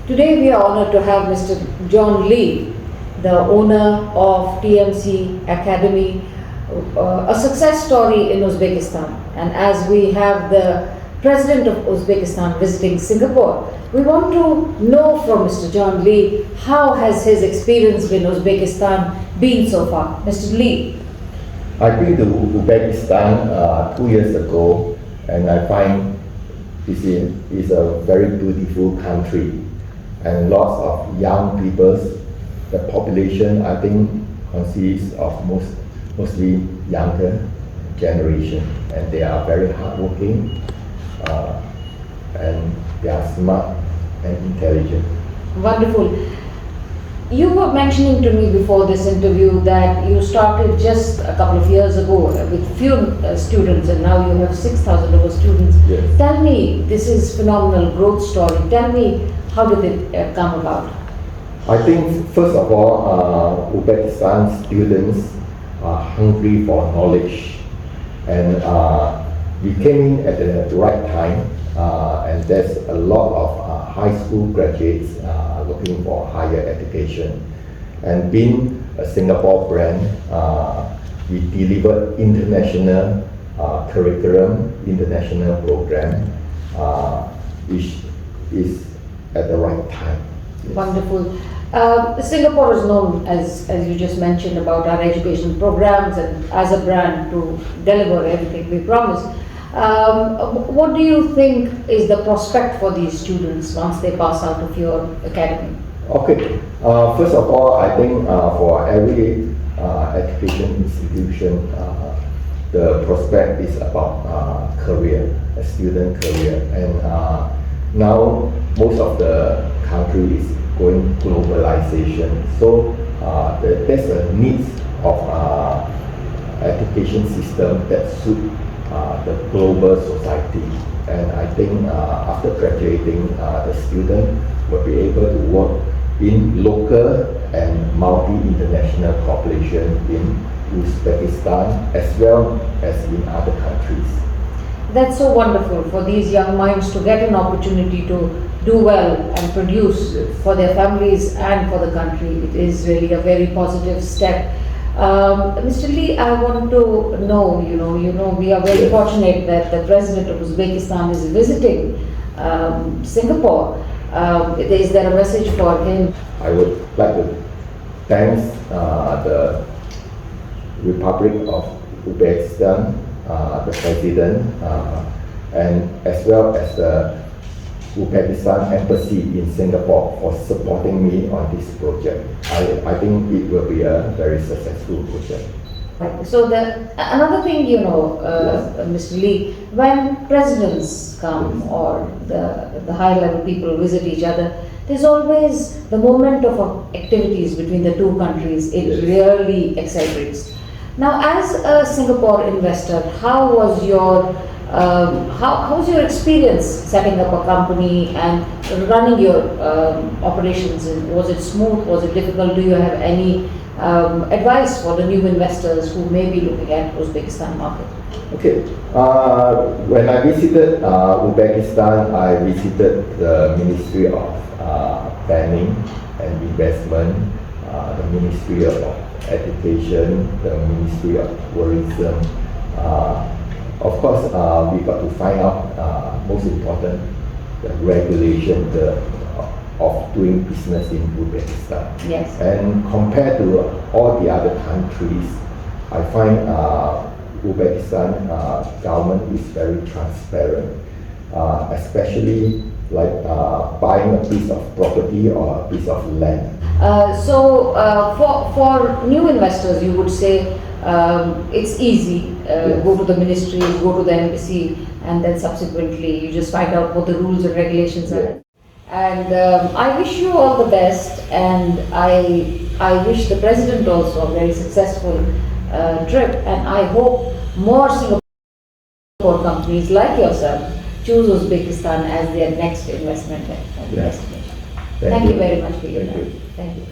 Today we are honored to have Mr. John Lee, the owner of TMC Academy, a success story in Uzbekistan. And as we have the President of Uzbekistan visiting Singapore, we want to know from Mr. John Lee, how has his experience in Uzbekistan been so far? Mr. Lee. I've been to Uzbekistan 2 years ago, and I find it's a very beautiful country and lots of young people. The population, I think, consists of mostly younger generation, and they are very hardworking, and they are smart and intelligent. Wonderful. You were mentioning to me before this interview that you started just a couple of years ago with few students, and now you have 6,000 over students. Yes. Tell me, this is phenomenal growth story. Tell me, how did it come about? I think, first of all, Uzbekistan students are hungry for knowledge, and we came in at the right time, and there's a lot of high school graduates looking for higher education. And being a Singapore brand, we deliver international curriculum, international program, which is at the right time. Yes. Wonderful. Singapore is known, as you just mentioned, about our education programs and as a brand to deliver everything we promise. What do you think is the prospect for these students once they pass out of your academy? Okay. First of all, I think for every education institution, the prospect is about career, a student career, and now most of the country is going globalization. So there's a need of education system that suit the global society. And I think after graduating, the student will be able to work in local and multi-international cooperation in Uzbekistan as well as in other countries. That's so wonderful for these young minds to get an opportunity to do well and produce for their families and for the country. It is really a very positive step. Mr. Lee, I want to know, we are very fortunate that the President of Uzbekistan is visiting Singapore. Is there a message for him? I would like to thank the Republic of Uzbekistan, the President, and as well as the Uzbekistan Embassy in Singapore for supporting me on this project. I think it will be a very successful project. Right. So another thing, Yes. Mr. Lee, when presidents come or the high level people visit each other, there's always the moment of activities between the two countries. It Yes. really accelerates. Now, as a Singapore investor, how was your experience setting up a company and running your operations? Was it smooth? Was it difficult? Do you have any advice for the new investors who may be looking at Uzbekistan market? Okay. When I visited Uzbekistan, I visited the Ministry of Planning and Investment, the Ministry of Education, the Ministry of Tourism. Of course, we got to find out, most important, the regulation of doing business in Uzbekistan. Yes. And compared to all the other countries, I find Uzbekistan government is very transparent, especially like buying a piece of property or a piece of land. So for new investors, you would say it's easy. Yes. Go to the ministry, go to the embassy, and then subsequently you just find out what the rules and regulations are. Yes. And I wish you all the best, and I wish the president also a very successful trip, and I hope more Singapore companies like yourself choose Uzbekistan as their next investment destination. Thank Thank you you very much for your Thank time. you. Thank you.